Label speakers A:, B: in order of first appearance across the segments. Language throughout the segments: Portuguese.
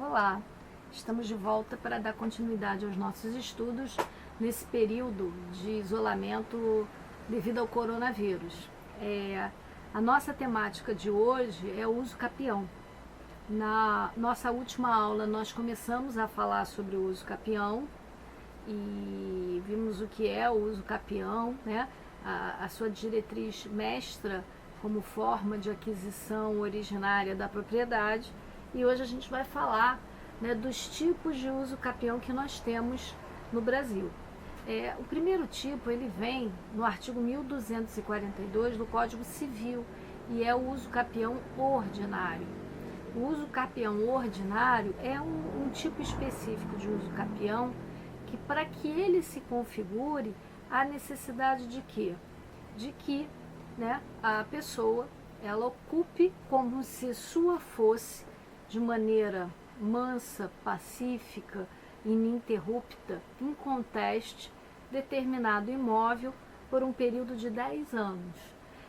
A: Olá, estamos de volta para dar continuidade aos nossos estudos nesse período de isolamento devido ao coronavírus. A nossa temática de hoje é o uso capião. Na nossa última aula nós começamos a falar sobre o uso capião e vimos o que é o uso capião, né? A sua diretriz mestra como forma de aquisição originária da propriedade. E hoje a gente vai falar, né, dos tipos de uso capião que nós temos no Brasil. O primeiro tipo, ele vem no artigo 1242 do Código Civil e é o uso capião ordinário. O uso capião ordinário é um tipo específico de uso capião que, para que ele se configure, há necessidade de quê? De que, né, a pessoa ela ocupe como se sua fosse de maneira mansa, pacífica, ininterrupta, inconteste, determinado imóvel por um período de 10 anos.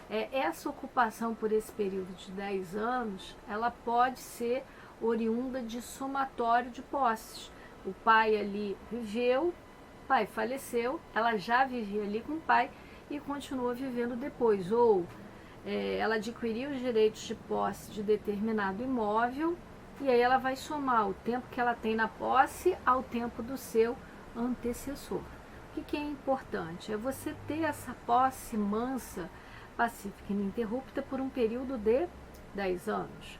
A: Essa ocupação por esse período de 10 anos, ela pode ser oriunda de somatório de posses. O pai ali viveu, o pai faleceu, ela já vivia ali com o pai e continua vivendo depois. Ou ela adquiriu os direitos de posse de determinado imóvel e aí ela vai somar o tempo que ela tem na posse ao tempo do seu antecessor. O que é importante? É você ter essa posse mansa, pacífica e ininterrupta por um período de 10 anos.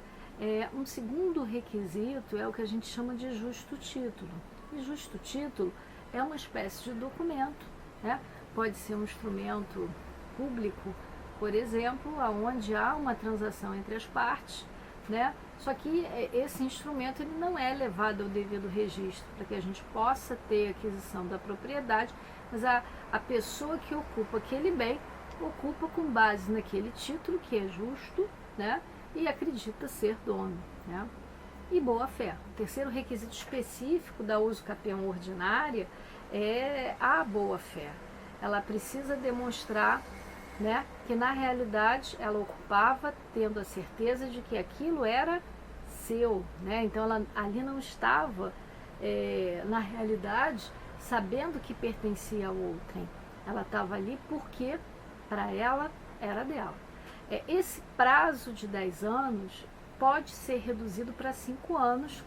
A: Um segundo requisito é o que a gente chama de justo título. E justo título é uma espécie de documento, né? Pode ser um instrumento público, por exemplo, onde há uma transação entre as partes, né? Só que esse instrumento ele não é levado ao devido registro para que a gente possa ter aquisição da propriedade, mas a pessoa que ocupa aquele bem ocupa com base naquele título que é justo, né? E acredita ser dono, né? E boa fé. O terceiro requisito específico da uso capião ordinária é a boa fé. Ela precisa demonstrar, né, que na realidade ela ocupava tendo a certeza de que aquilo era seu, né? Então ela ali não estava na realidade sabendo que pertencia a outrem. Ela estava ali porque para ela era dela. Esse prazo de 10 anos pode ser reduzido para 5 anos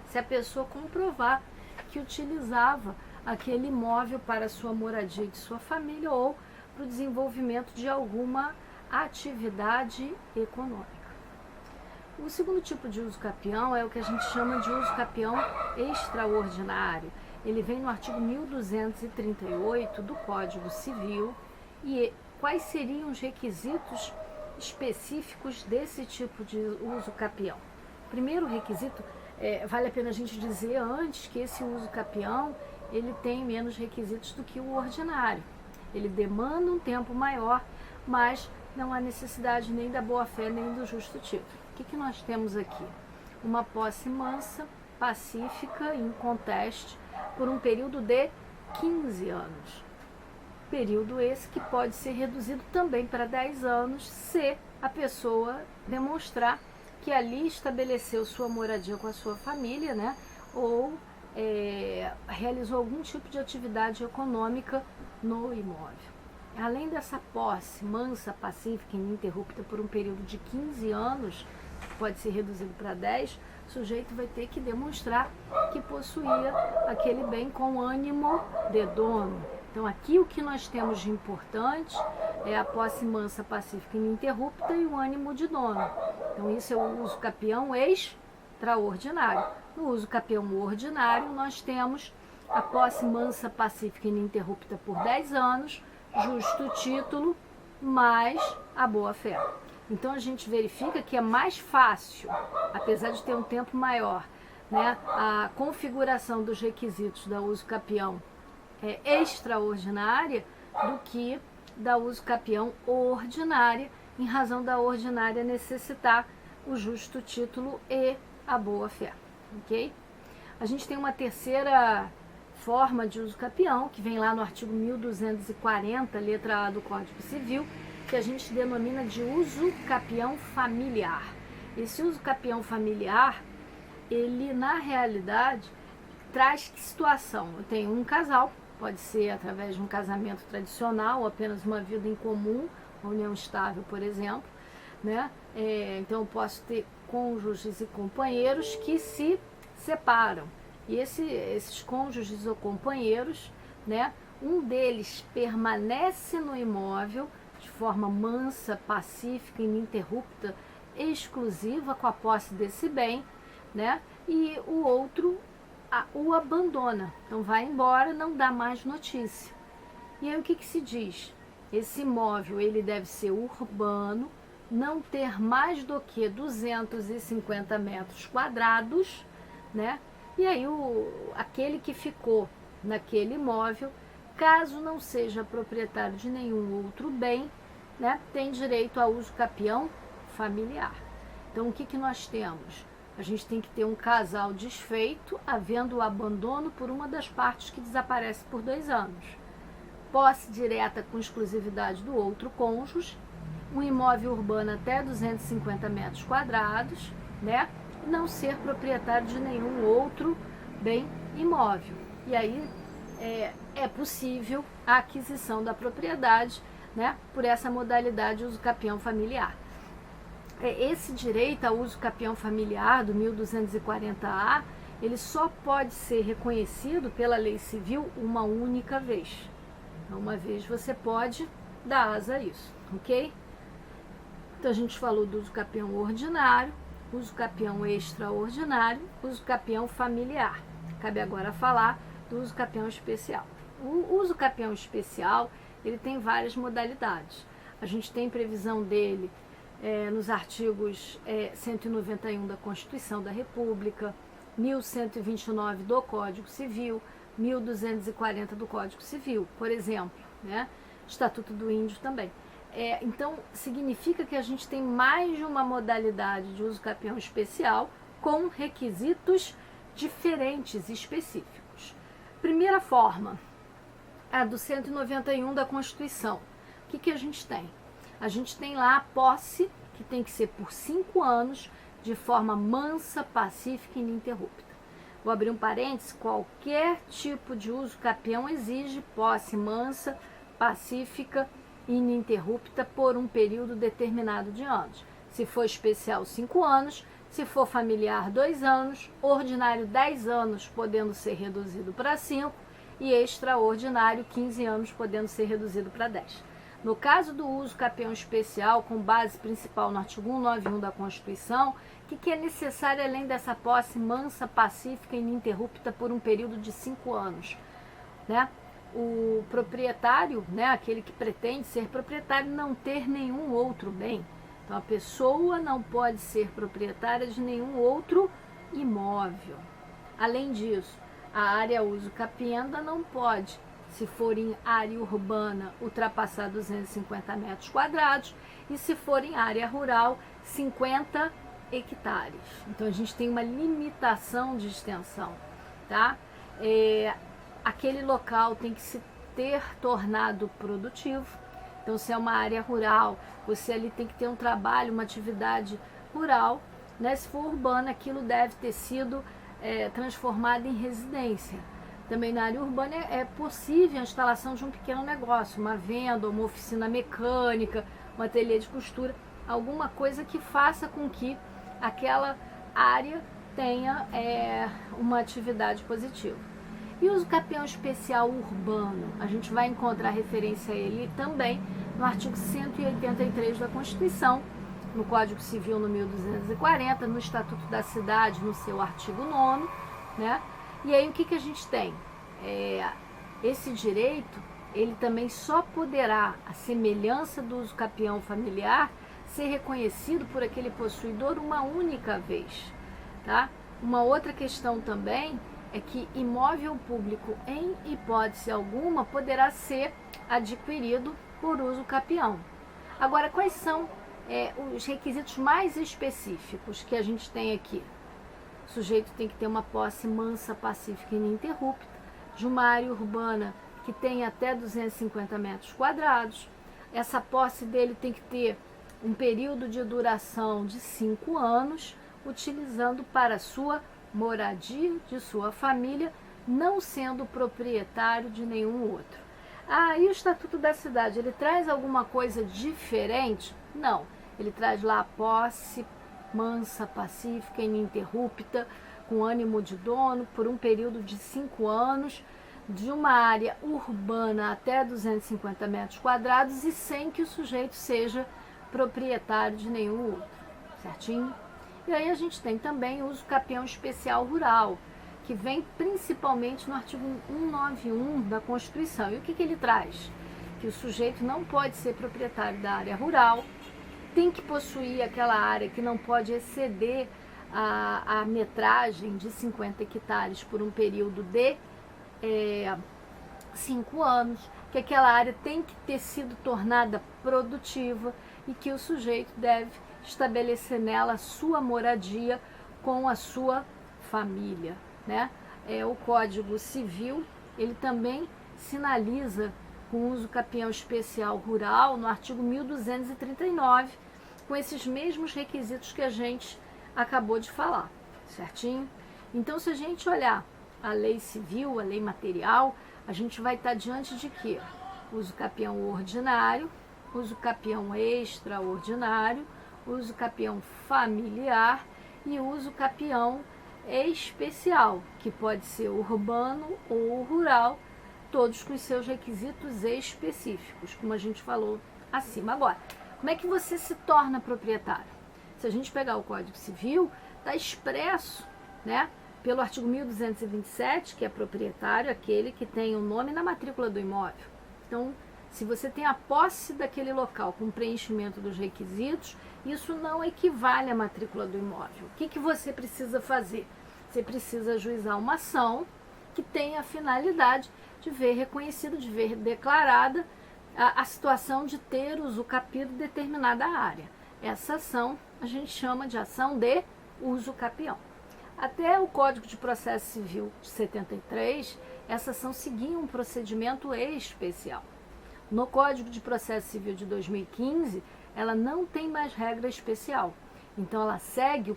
A: se a pessoa comprovar que utilizava aquele imóvel para sua moradia de sua família ou para o desenvolvimento de alguma atividade econômica. O segundo tipo de uso capião é o que a gente chama de uso capião extraordinário. Ele vem no artigo 1238 do Código Civil. E quais seriam os requisitos específicos desse tipo de uso capião? Primeiro requisito, vale a pena a gente dizer antes que esse uso capião ele tem menos requisitos do que o ordinário. Ele demanda um tempo maior, mas não há necessidade nem da boa-fé nem do justo título. O que nós temos aqui? Uma posse mansa, pacífica, inconteste, por um período de 15 anos. Período esse que pode ser reduzido também para 10 anos se a pessoa demonstrar que ali estabeleceu sua moradia com a sua família, né? Ou realizou algum tipo de atividade econômica no imóvel. Além dessa posse mansa, pacífica e ininterrupta por um período de 15 anos, pode ser reduzido para 10, o sujeito vai ter que demonstrar que possuía aquele bem com ânimo de dono. Então aqui o que nós temos de importante é a posse mansa, pacífica e ininterrupta e o ânimo de dono. Então isso é o uso capião extraordinário. No uso capião ordinário nós temos a posse mansa, pacífica e ininterrupta por 10 anos, justo título, mais a boa fé. Então a gente verifica que é mais fácil, apesar de ter um tempo maior, né, a configuração dos requisitos da uso capião extraordinária do que da uso capião ordinária, em razão da ordinária necessitar o justo título e a boa fé, ok? A gente tem uma terceira forma de uso capião, que vem lá no artigo 1240, letra A do Código Civil, que a gente denomina de uso capião familiar. Esse uso capião familiar ele na realidade traz que situação? Eu tenho um casal, pode ser através de um casamento tradicional, ou apenas uma vida em comum, uma união estável, por exemplo, né? Então eu posso ter cônjuges e companheiros que se separam. E esses cônjuges ou companheiros, né? Um deles permanece no imóvel de forma mansa, pacífica, ininterrupta, exclusiva com a posse desse bem, né? E o outro o abandona, então vai embora, não dá mais notícia. E aí o que se diz? Esse imóvel ele deve ser urbano, não ter mais do que 250 metros quadrados, né? E aí aquele que ficou naquele imóvel, caso não seja proprietário de nenhum outro bem, né, tem direito a uso capião familiar. Então o que nós temos? A gente tem que ter um casal desfeito, havendo o abandono por uma das partes que desaparece por 2 anos. Posse direta com exclusividade do outro cônjuge, um imóvel urbano até 250 metros quadrados, né? Não ser proprietário de nenhum outro bem imóvel. E aí é possível a aquisição da propriedade, né, por essa modalidade uso capião familiar. Esse direito ao uso capião familiar do 1240-A, ele só pode ser reconhecido pela lei civil uma única vez. Então, uma vez você pode dar asa a isso, ok? Então a gente falou do uso capião ordinário, uso capião extraordinário, uso capião familiar. Cabe agora falar do uso capião especial. O uso capião especial, ele tem várias modalidades. A gente tem previsão dele nos artigos 191 da Constituição da República, 1129 do Código Civil, 1240 do Código Civil, por exemplo, né? Estatuto do Índio também. Então, significa que a gente tem mais de uma modalidade de uso capião especial com requisitos diferentes e específicos. Primeira forma, a do 191 da Constituição. O que a gente tem? A gente tem lá a posse, que tem que ser por 5 anos, de forma mansa, pacífica e ininterrupta. Vou abrir um parênteses, qualquer tipo de uso capião exige posse mansa, pacífica e ininterrupta por um período determinado de anos. Se for especial, 5 anos, se for familiar, 2 anos, ordinário, 10 anos, podendo ser reduzido para 5, e extraordinário, 15 anos, podendo ser reduzido para 10. No caso do uso capião especial, com base principal no artigo 191 da Constituição, o que é necessário além dessa posse mansa, pacífica e ininterrupta por um período de 5 anos? Né? O proprietário, né, aquele que pretende ser proprietário, não ter nenhum outro bem. Então a pessoa não pode ser proprietária de nenhum outro imóvel. Além disso, a área uso capienda não pode, se for em área urbana, ultrapassar 250 metros quadrados, e se for em área rural, 50 hectares. Então a gente tem uma limitação de extensão, tá? Aquele local tem que se ter tornado produtivo. Então, se é uma área rural, você ali tem que ter um trabalho, uma atividade rural, né? Se for urbana, aquilo deve ter sido transformado em residência. Também na área urbana é possível a instalação de um pequeno negócio, uma venda, uma oficina mecânica, um ateliê de costura, alguma coisa que faça com que aquela área tenha uma atividade positiva. E o uso capião especial urbano, a gente vai encontrar referência a ele também no artigo 183 da Constituição, no Código Civil no 1240, no Estatuto da Cidade, no seu artigo 9º, né? E aí o que a gente tem? Esse direito, ele também só poderá, à semelhança do uso capião familiar, ser reconhecido por aquele possuidor uma única vez, tá? Uma outra questão também é que imóvel público, em hipótese alguma, poderá ser adquirido por uso capião. Agora, quais são os requisitos mais específicos que a gente tem aqui? O sujeito tem que ter uma posse mansa, pacífica e ininterrupta, de uma área urbana que tenha até 250 metros quadrados. Essa posse dele tem que ter um período de duração de 5 anos, utilizando para sua moradia de sua família, não sendo proprietário de nenhum outro. Ah, e o Estatuto da Cidade, ele traz alguma coisa diferente? Não, ele traz lá a posse mansa, pacífica, ininterrupta, com ânimo de dono, por um período de 5 anos, de uma área urbana até 250 metros quadrados e sem que o sujeito seja proprietário de nenhum outro, certinho? E aí a gente tem também o uso capião especial rural, que vem principalmente no artigo 191 da Constituição. E o que ele traz? Que o sujeito não pode ser proprietário da área rural, tem que possuir aquela área que não pode exceder a metragem de 50 hectares por um período de 5 anos, que aquela área tem que ter sido tornada produtiva e que o sujeito deve estabelecer nela a sua moradia com a sua família, né? O Código Civil, ele também sinaliza com o uso capião especial rural no artigo 1239, com esses mesmos requisitos que a gente acabou de falar, certinho? Então, se a gente olhar a lei civil, a lei material, a gente vai estar diante de quê? Uso capião ordinário, uso capião extraordinário, uso capião familiar e uso capião especial, que pode ser urbano ou rural, todos com seus requisitos específicos, como a gente falou acima. Agora, como é que você se torna proprietário? Se a gente pegar o Código Civil, está expresso, né, pelo artigo 1227, que é proprietário aquele que tem o nome na matrícula do imóvel. Então, se você tem a posse daquele local com preenchimento dos requisitos, isso não equivale à matrícula do imóvel. O que você precisa fazer? Você precisa ajuizar uma ação que tenha a finalidade de ver reconhecido, de ver declarada a situação de ter usucapido determinada área. Essa ação a gente chama de ação de uso capião. Até o Código de Processo Civil de 73, essa ação seguia um procedimento especial. No Código de Processo Civil de 2015, ela não tem mais regra especial. Então, ela segue o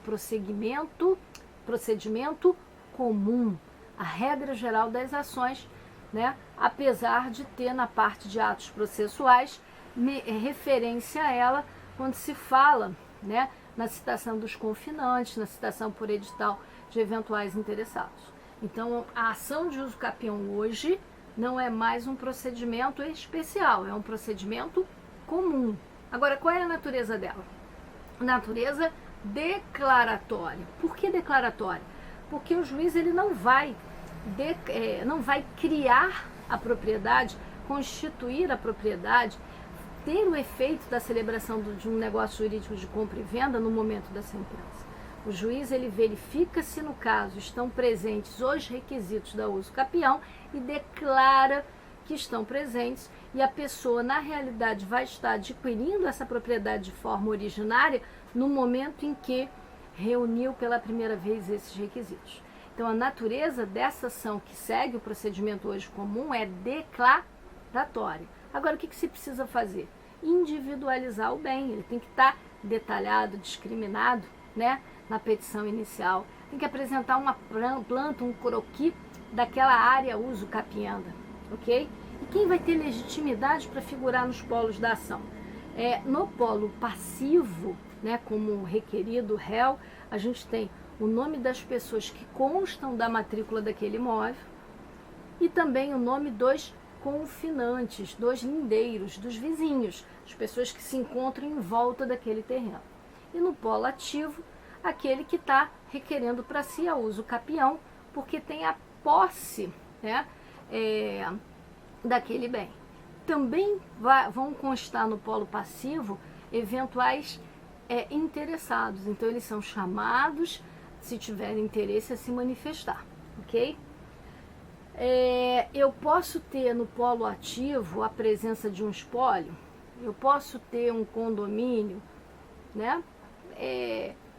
A: procedimento comum, a regra geral das ações, né? Apesar de ter na parte de atos processuais referência a ela quando se fala, né, na citação dos confinantes, na citação por edital de eventuais interessados. Então, a ação de uso capião hoje não é mais um procedimento especial, é um procedimento comum. Agora, qual é a natureza dela? Natureza declaratória. Por que declaratória? Porque o juiz ele não vai criar a propriedade, constituir a propriedade, ter o efeito da celebração de um negócio jurídico de compra e venda no momento da sentença. O juiz ele verifica se no caso estão presentes os requisitos da uso capião e declara que estão presentes, e a pessoa na realidade vai estar adquirindo essa propriedade de forma originária no momento em que reuniu pela primeira vez esses requisitos. Então, a natureza dessa ação que segue o procedimento hoje comum é declaratória. Agora, o que se precisa fazer? Individualizar o bem. Ele tem que estar detalhado, discriminado, né, na petição inicial. Tem que apresentar uma planta, um croquis daquela área uso capienda, ok? E quem vai ter legitimidade para figurar nos polos da ação? No polo passivo, né, como requerido réu, a gente tem o nome das pessoas que constam da matrícula daquele imóvel e também o nome dos confinantes, dos lindeiros, dos vizinhos, as pessoas que se encontram em volta daquele terreno. E no polo ativo, aquele que está requerendo para si a uso capião, porque tem a posse, né, daquele bem. Também vão constar no polo passivo eventuais interessados, então eles são chamados, se tiverem interesse, a se manifestar, ok? Eu posso ter no polo ativo a presença de um espólio, eu posso ter um condomínio, né?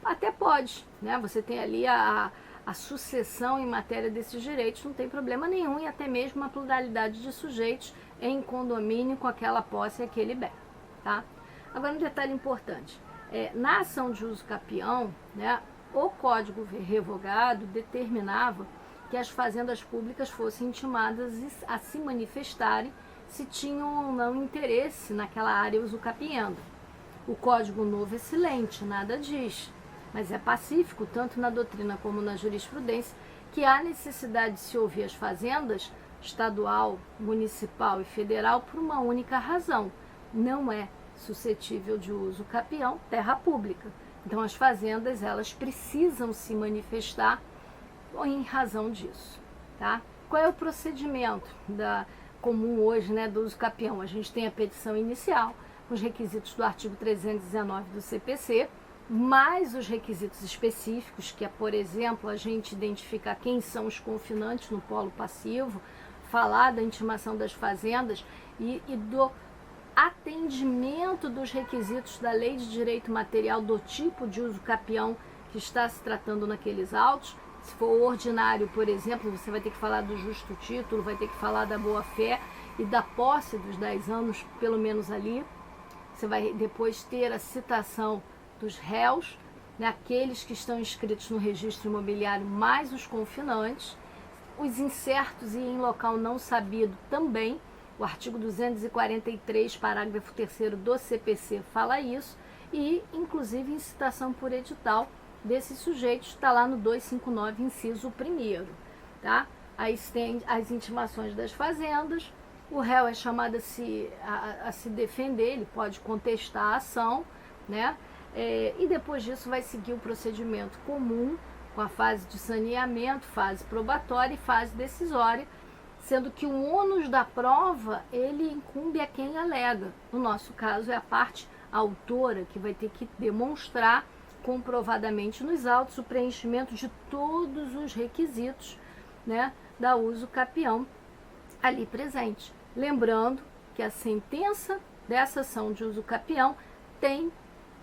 A: Até pode, né? Você tem ali a sucessão em matéria desses direitos, não tem problema nenhum, e até mesmo uma pluralidade de sujeitos em condomínio com aquela posse e aquele bem, tá? Agora, um detalhe importante, na ação de uso capião, né, o Código revogado determinava que as fazendas públicas fossem intimadas a se manifestarem se tinham ou não interesse naquela área usucapienda. O Código Novo é silente, nada diz, mas é pacífico, tanto na doutrina como na jurisprudência, que há necessidade de se ouvir as fazendas, estadual, municipal e federal, por uma única razão: não é suscetível de uso capião terra pública. Então as fazendas, elas precisam se manifestar em razão disso, tá? Qual é o procedimento comum hoje, né, do uso capião? A gente tem a petição inicial, os requisitos do artigo 319 do CPC, mais os requisitos específicos, que é, por exemplo, a gente identificar quem são os confinantes no polo passivo, falar da intimação das fazendas e do atendimento dos requisitos da Lei de Direito Material do tipo de uso capião que está se tratando naqueles autos. Se for ordinário, por exemplo, você vai ter que falar do justo título, vai ter que falar da boa-fé e da posse dos 10 anos, pelo menos ali. Você vai depois ter a citação dos réus, né, aqueles que estão inscritos no registro imobiliário, mais os confinantes, os incertos e em local não sabido também. O artigo 243, parágrafo 3º do CPC fala isso, e inclusive em citação por edital desses sujeitos está lá no 259, inciso 1º, tá? Aí tem as intimações das fazendas, o réu é chamado a se defender, ele pode contestar a ação, né? E depois disso vai seguir o procedimento comum, com a fase de saneamento, fase probatória e fase decisória, sendo que o ônus da prova, ele incumbe a quem alega. No nosso caso, é a parte autora que vai ter que demonstrar comprovadamente nos autos o preenchimento de todos os requisitos, né, da uso capião ali presente. Lembrando que a sentença dessa ação de uso capião tem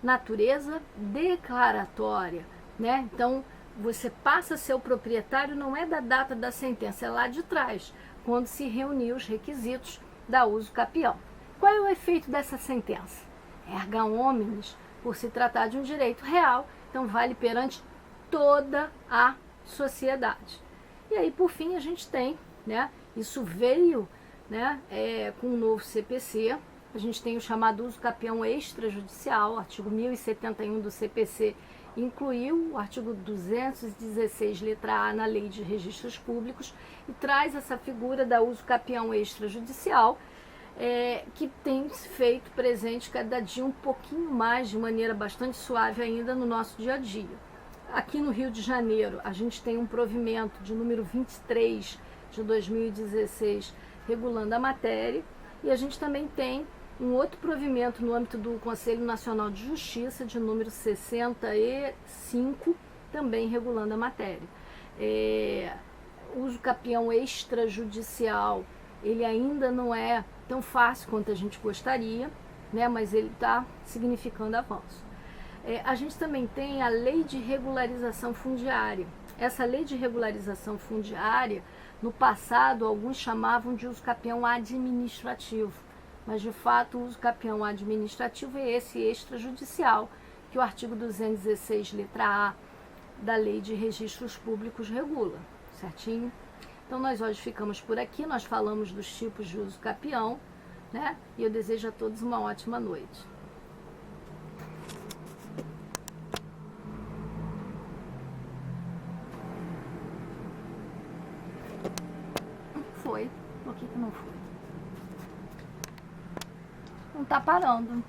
A: natureza declaratória, né? Então, você passa a ser o proprietário, não é da data da sentença, é lá de trás, quando se reuniu os requisitos da uso capião. Qual é o efeito dessa sentença? Erga omnes, por se tratar de um direito real, então vale perante toda a sociedade. E aí, por fim, a gente tem, né, isso veio, né, com o novo CPC, a gente tem o chamado uso capião extrajudicial, artigo 1071 do CPC, incluiu o artigo 216, letra A, na Lei de Registros Públicos, e traz essa figura da uso capião extrajudicial, que tem feito presente cada dia um pouquinho mais, de maneira bastante suave ainda, no nosso dia a dia. Aqui no Rio de Janeiro, a gente tem um provimento de número 23 de 2016, regulando a matéria, e a gente também tem um outro provimento no âmbito do Conselho Nacional de Justiça, de número 65, também regulando a matéria. O uso capião extrajudicial, ele ainda não é tão fácil quanto a gente gostaria, né, mas ele está significando avanço. A gente também tem a Lei de Regularização Fundiária. Essa Lei de Regularização Fundiária, no passado, alguns chamavam de uso capião administrativo, mas de fato o uso capião administrativo é esse extrajudicial, que o artigo 216, letra A, da Lei de Registros Públicos regula, certinho? Então nós hoje ficamos por aqui, nós falamos dos tipos de uso capião, né? E eu desejo a todos uma ótima noite. Foi. Por que não foi? Não tá parando.